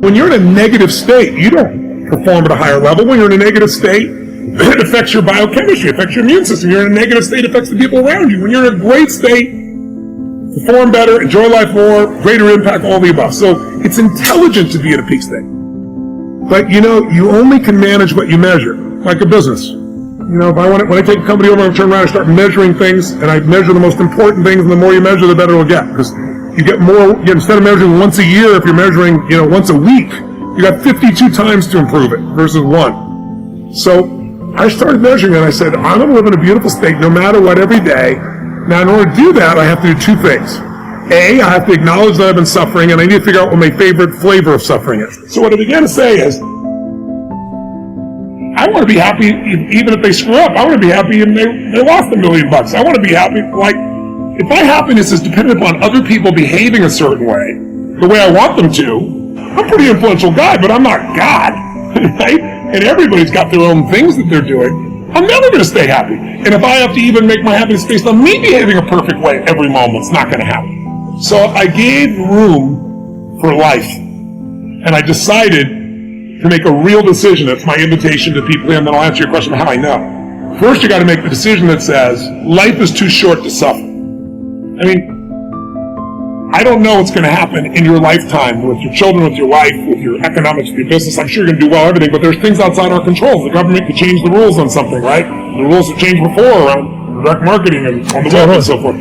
When you're in a negative state, you don't perform at a higher level. When you're in a negative state, it affects your biochemistry, it affects your immune system. You're in a negative state, it affects the people around you. When you're in a great state, perform better, enjoy life more, greater impact, all the above. So it's intelligent to be in a peak state. But you only can manage what you measure, like a business. When I take a company over and turn around and start measuring things, and I measure the most important things, and the more you measure, the better it'll get. Because you get more, instead of measuring once a year, if you're measuring, once a week, you got 52 times to improve it versus one. So I started measuring it, and I said, I'm going to live in a beautiful state no matter what every day. Now, in order to do that, I have to do two things. A, I have to acknowledge that I've been suffering, and I need to figure out what my favorite flavor of suffering is. So what I began to say is, I want to be happy even if they screw up. I want to be happy if they lost $1 million. I want to be happy, if my happiness is dependent upon other people behaving a certain way, the way I want them to, I'm a pretty influential guy, but I'm not God, right? And everybody's got their own things that they're doing. I'm never going to stay happy. And if I have to even make my happiness based on me behaving a perfect way every moment, it's not going to happen. So I gave room for life. And I decided to make a real decision. That's my invitation to people here, and then I'll answer your question about how I know. First, you got to make the decision that says, life is too short to suffer. I mean, I don't know what's going to happen in your lifetime with your children, with your wife, with your economics, with your business. I'm sure you're going to do well, everything, but there's things outside our control. The government could change the rules on something, right? The rules have changed before around direct marketing and on the web and so forth.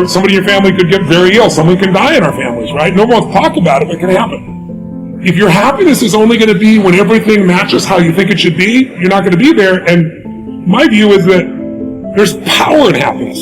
Somebody in your family could get very ill. Someone can die in our families, right? No one wants to talk about it, but it can happen. If your happiness is only going to be when everything matches how you think it should be, you're not going to be there. And my view is that there's power in happiness.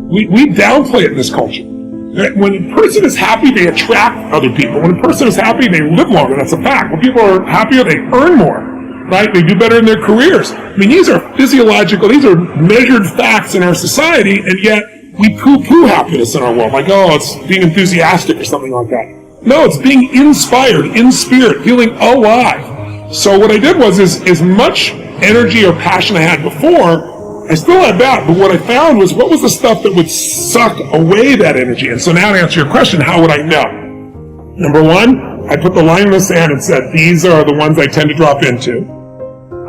We downplay it in this culture. When a person is happy, they attract other people. When a person is happy, they live longer. That's a fact. When people are happier, they earn more, right? They do better in their careers. I mean, these are physiological, these are measured facts in our society, and yet we poo-poo happiness in our world. Like, it's being enthusiastic or something like that. No, it's being inspired, in spirit, feeling alive. So what I did was, as much energy or passion I had before, I still had that, but what I found was, what was the stuff that would suck away that energy? And so now to answer your question, how would I know? Number one, I put the line in the sand and said, these are the ones I tend to drop into.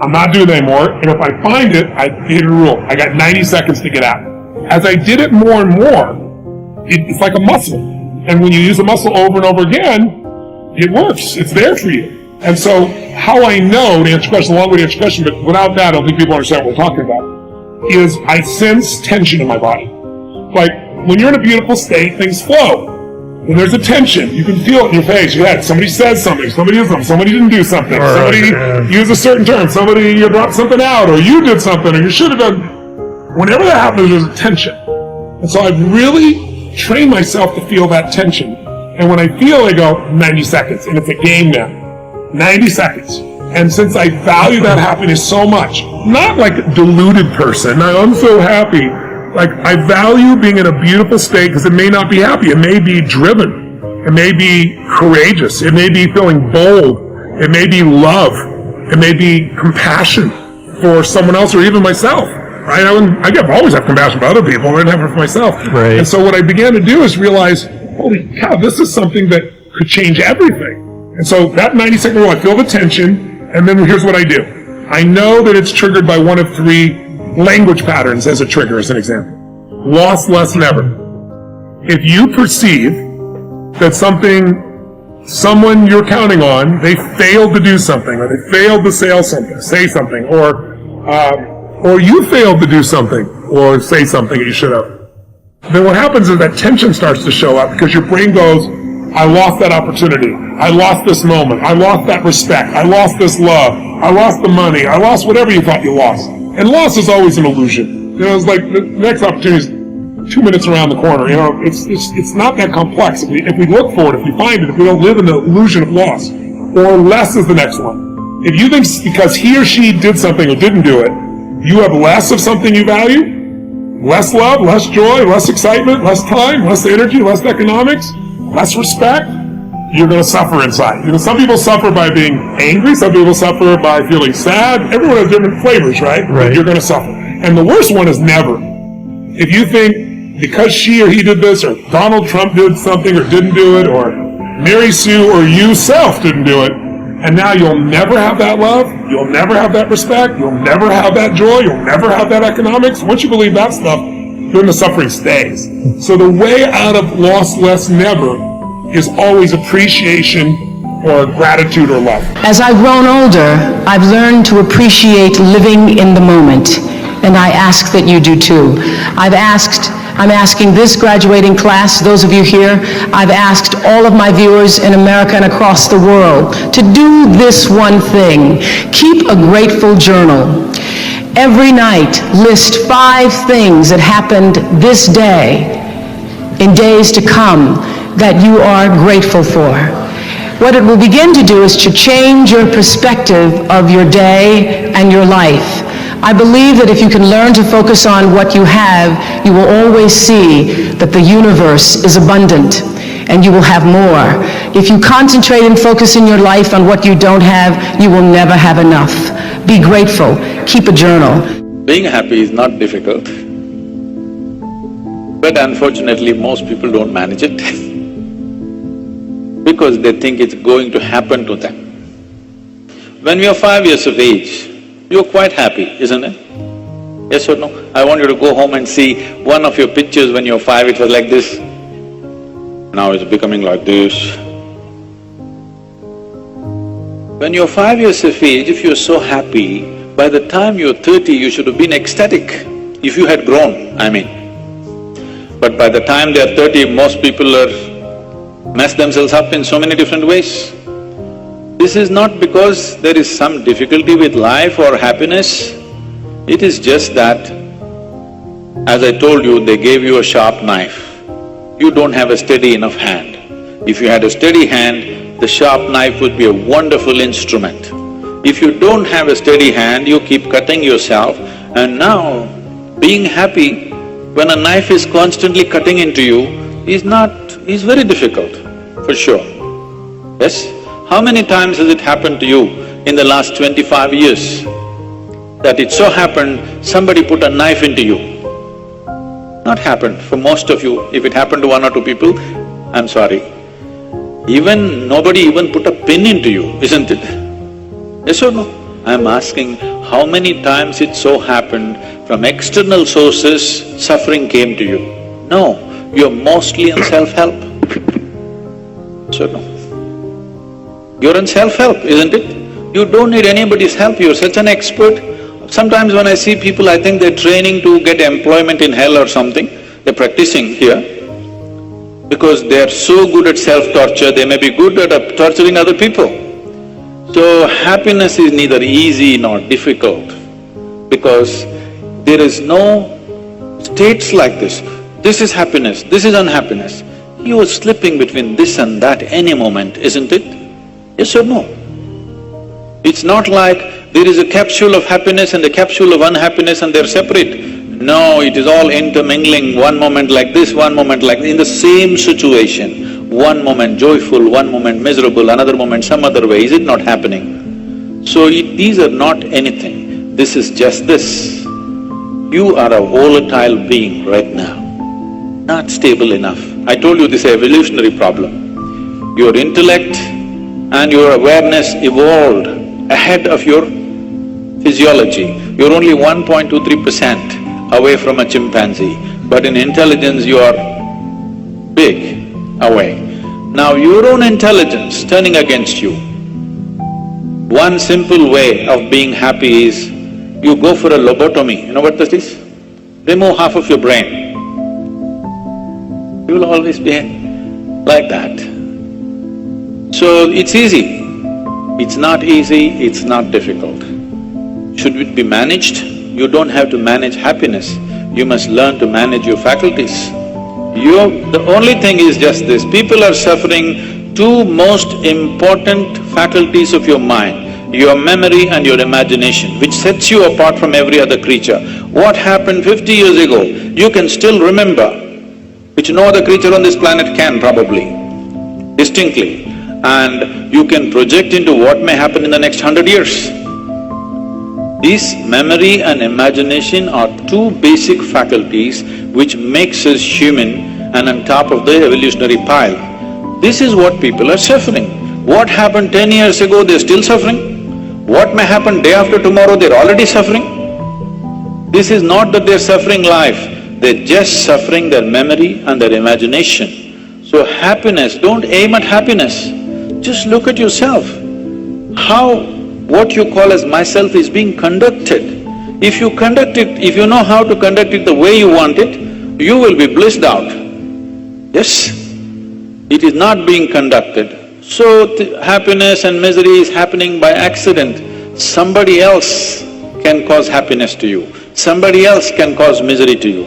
I'm not doing it anymore, and if I find it, I created a rule. I got 90 seconds to get out. As I did it more and more, it's like a muscle. And when you use a muscle over and over again, it works. It's there for you. And so how I know, to answer your question, a long way to answer your question, but without that, I don't think people understand what we're talking about, is I sense tension in my body. Like, when you're in a beautiful state, things flow. When there's a tension, you can feel it in your face, your head. Somebody says something, somebody did something, somebody didn't do something, somebody used a certain term, somebody dropped something out, or you did something, or you should have done. Whenever that happens, there's a tension. And so I've really train myself to feel that tension. And when I feel, I go, 90 seconds. And it's a game now. 90 seconds. And since I value that happiness so much, not like a deluded person, I'm so happy. Like, I value being in a beautiful state because it may not be happy. It may be driven. It may be courageous. It may be feeling bold. It may be love. It may be compassion for someone else or even myself. Right? I always have compassion for other people. I didn't have it for myself. Right. And so what I began to do is realize, holy cow, this is something that could change everything. And so that 90-second rule, I feel the tension, and then here's what I do. I know that it's triggered by one of three language patterns as a trigger, as an example. Loss, less, never. If you perceive that someone you're counting on, they failed to do something, or they failed to say something, or you failed to do something or say something that you should have, then what happens is that tension starts to show up because your brain goes, I lost that opportunity. I lost this moment. I lost that respect. I lost this love. I lost the money. I lost whatever you thought you lost. And loss is always an illusion. It's like the next opportunity is 2 minutes around the corner. It's not that complex. If we look for it, if we find it, if we don't live in the illusion of loss. Or less is the next one. If you think because he or she did something or didn't do it, you have less of something you value, less love, less joy, less excitement, less time, less energy, less economics, less respect, you're going to suffer inside. Some people suffer by being angry, some people suffer by feeling sad. Everyone has different flavors, right? You're going to suffer. And the worst one is never. If you think because she or he did this, or Donald Trump did something or didn't do it, or Mary Sue or you self didn't do it, and now you'll never have that love, you'll never have that respect, you'll never have that joy, you'll never have that economics. Once you believe that stuff, then the suffering stays. So the way out of lost, less, never is always appreciation or gratitude or love. As I've grown older, I've learned to appreciate living in the moment, and I ask that you do too. I'm asking this graduating class, those of you here, I've asked all of my viewers in America and across the world to do this one thing. Keep a grateful journal. Every night, list 5 things that happened this day, in days to come, that you are grateful for. What it will begin to do is to change your perspective of your day and your life. I believe that if you can learn to focus on what you have, you will always see that the universe is abundant and you will have more. If you concentrate and focus in your life on what you don't have, you will never have enough. Be grateful. Keep a journal. Being happy is not difficult, but unfortunately most people don't manage it because they think it's going to happen to them. When you're 5 years of age, you're quite happy, isn't it? Yes or no? I want you to go home and see one of your pictures when you're 5, it was like this. Now it's becoming like this. When you're 5 years of age, if you're so happy, by the time you're 30, you should have been ecstatic, if you had grown, I mean. But by the time they're 30, most people are mess themselves up in so many different ways. This is not because there is some difficulty with life or happiness, it is just that, as I told you, they gave you a sharp knife. You don't have a steady enough hand. If you had a steady hand, the sharp knife would be a wonderful instrument. If you don't have a steady hand, you keep cutting yourself, and now being happy when a knife is constantly cutting into you is very difficult, for sure. Yes? How many times has it happened to you in the last 25 years that it so happened somebody put a knife into you? Not happened for most of you. If it happened to 1 or 2 people, I'm sorry. Nobody even put a pin into you, isn't it? Yes or no? I'm asking, how many times it so happened from external sources suffering came to you? No, you're mostly in self-help. Yes or no? You're in self-help, isn't it? You don't need anybody's help, you're such an expert. Sometimes when I see people, I think they're training to get employment in hell or something. They're practicing here. Because they're so good at self-torture, they may be good at torturing other people. So happiness is neither easy nor difficult, because there is no states like this. This is happiness, this is unhappiness. You are slipping between this and that any moment, isn't it? Yes or no? It's not like there is a capsule of happiness and a capsule of unhappiness and they're separate. No, it is all intermingling, one moment like this, one moment like… in the same situation. One moment joyful, one moment miserable, another moment some other way. Is it not happening? So these are not anything, this is just this. You are a volatile being right now, not stable enough. I told you this is an evolutionary problem. Your intellect and your awareness evolved ahead of your physiology. You're only 1.23% away from a chimpanzee, but in intelligence you are big away. Now your own intelligence turning against you, one simple way of being happy is you go for a lobotomy. You know what that is? Remove half of your brain. You will always be like that. So it's easy. It's not easy, it's not difficult. Should it be managed? You don't have to manage happiness, you must learn to manage your faculties. The only thing is just this, people are suffering 2 most important faculties of your mind, your memory and your imagination, which sets you apart from every other creature. What happened 50 years ago, you can still remember, which no other creature on this planet can probably, distinctly. And you can project into what may happen in the next 100 years. These memory and imagination are 2 basic faculties which makes us human and on top of the evolutionary pile. This is what people are suffering. What happened 10 years ago, they're still suffering. What may happen day after tomorrow, they're already suffering. This is not that they're suffering life, they're just suffering their memory and their imagination. So happiness, don't aim at happiness, just look at yourself. How what you call as myself is being conducted. If you conduct it, if you know how to conduct it the way you want it, you will be blissed out. Yes? It is not being conducted. So happiness and misery is happening by accident. Somebody else can cause happiness to you, somebody else can cause misery to you.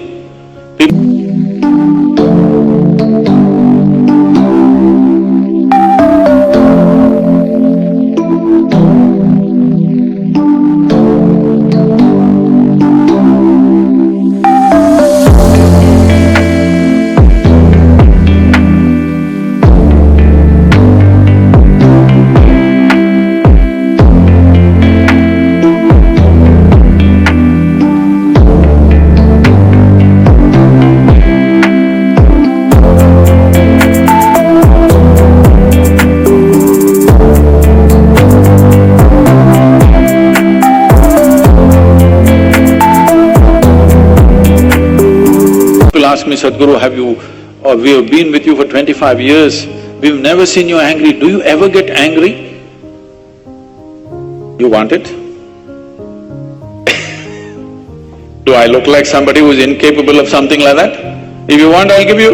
Ask me, Sadhguru, we have been with you for 25 years, we've never seen you angry, do you ever get angry? You want it? Do I look like somebody who is incapable of something like that? If you want, I'll give you.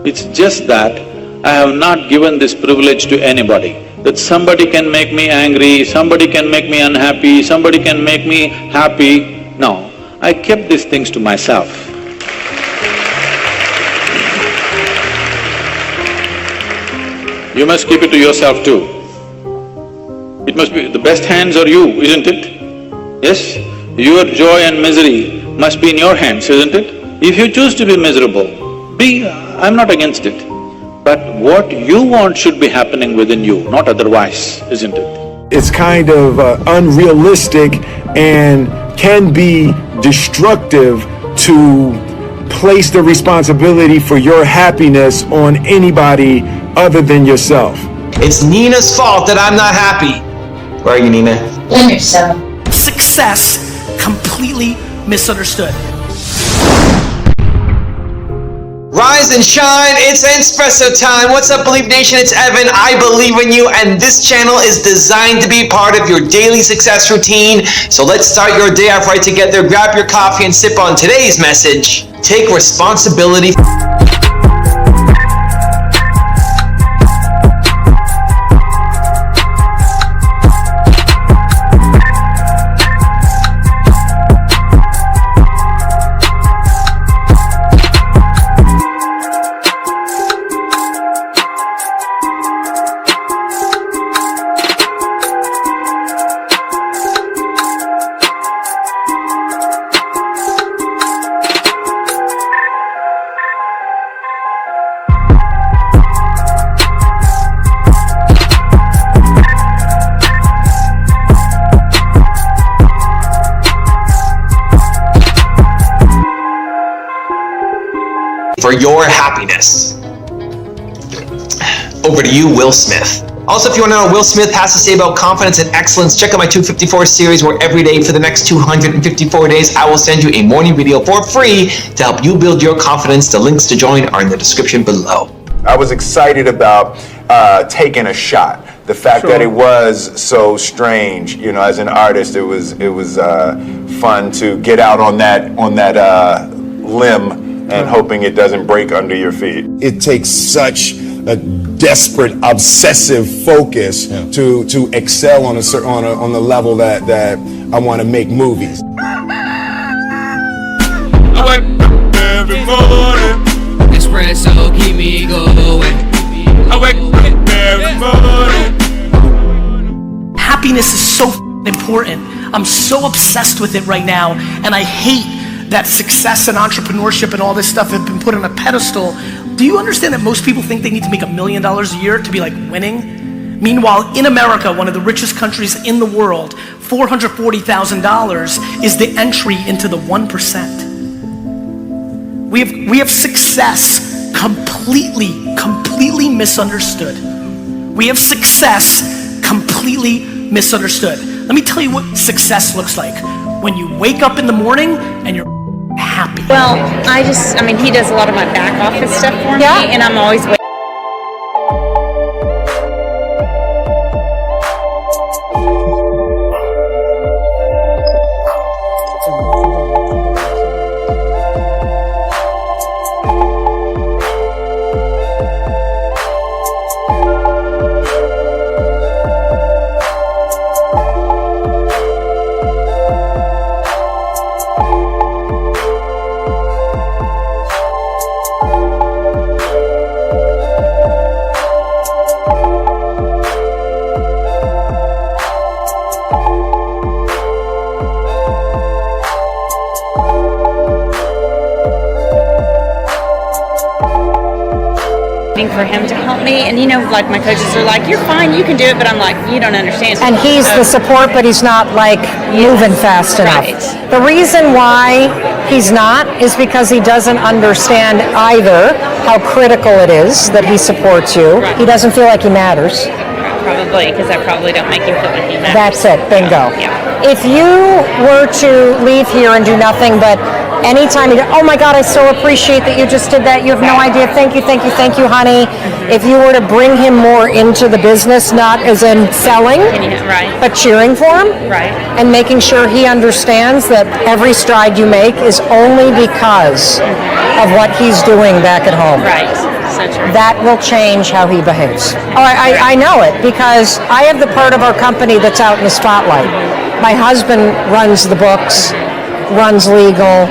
It's just that I have not given this privilege to anybody, that somebody can make me angry, somebody can make me unhappy, somebody can make me happy. No, I kept these things to myself. You must keep it to yourself too. It must be… the best hands are you, isn't it? Yes? Your joy and misery must be in your hands, isn't it? If you choose to be miserable, I'm not against it. But what you want should be happening within you, not otherwise, isn't it? It's kind of unrealistic and can be destructive to place the responsibility for your happiness on anybody other than yourself. It's Nina's fault that I'm not happy. Where are you, Nina? Blame yourself. Success completely misunderstood. Rise and shine, it's Espresso time. What's up, Believe Nation? It's Evan. I believe in you, and this channel is designed to be part of your daily success routine. So let's start your day off right together. Grab your coffee and sip on today's message. Take responsibility. For your happiness. Over to you, Will Smith. Also, if you want to know what Will Smith has to say about confidence and excellence, check out my 254 series, where every day for the next 254 days, I will send you a morning video for free to help you build your confidence. The links to join are in the description below. I was excited about taking a shot. The fact that it was so strange, you know, as an artist, it was fun to get out on that limb and hoping it doesn't break under your feet. It takes such a desperate, obsessive focus to excel on on the level that I want to make movies. I wake up every morning. Espresso keep me going. I wake up every morning. Happiness is so important. I'm so obsessed with it right now, and I hate that success and entrepreneurship and all this stuff have been put on a pedestal. Do you understand that most people think they need to make $1 million a year to be like winning? Meanwhile, in America, one of the richest countries in the world, $440,000 is the entry into the 1%. We have success completely completely misunderstood. We have success completely misunderstood. Let me tell you what success looks like. When you wake up in the morning and you're happy. Well, I mean, he does a lot of my back office stuff for me, and I'm always waiting. For him to help me, and like my coaches are like, you're fine, you can do it, but I'm like, you don't understand. And he's the support, but he's not like moving fast enough. Right. The reason why he's not is because he doesn't understand either how critical it is that he supports you. Right. He doesn't feel like he matters. Probably, because I probably don't make him feel like he matters. That's it, bingo. Yeah. If you were to leave here and do nothing but anytime you go, oh my God, I so appreciate that you just did that. You have no idea. Thank you, honey. If you were to bring him more into the business, not as in selling, Right. but cheering for him, Right. and making sure he understands that every stride you make is only because of what he's doing back at home. Right. So true. That will change how he behaves. Oh, I know it because I have the part of our company that's out in the spotlight. My husband runs the books, runs legal,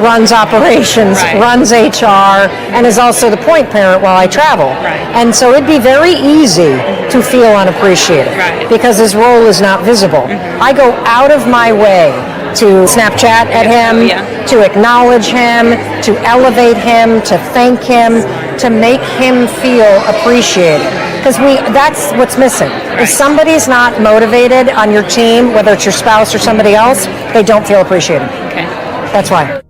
runs operations, Right. runs HR, and is also the point parent while I travel. Right. And so it'd be very easy to feel unappreciated Right. because his role is not visible. I go out of my way to Snapchat at him, to acknowledge him, to elevate him, to thank him, to make him feel appreciated. Because that's what's missing. If somebody's not motivated on your team, whether it's your spouse or somebody else, they don't feel appreciated. Okay. That's why.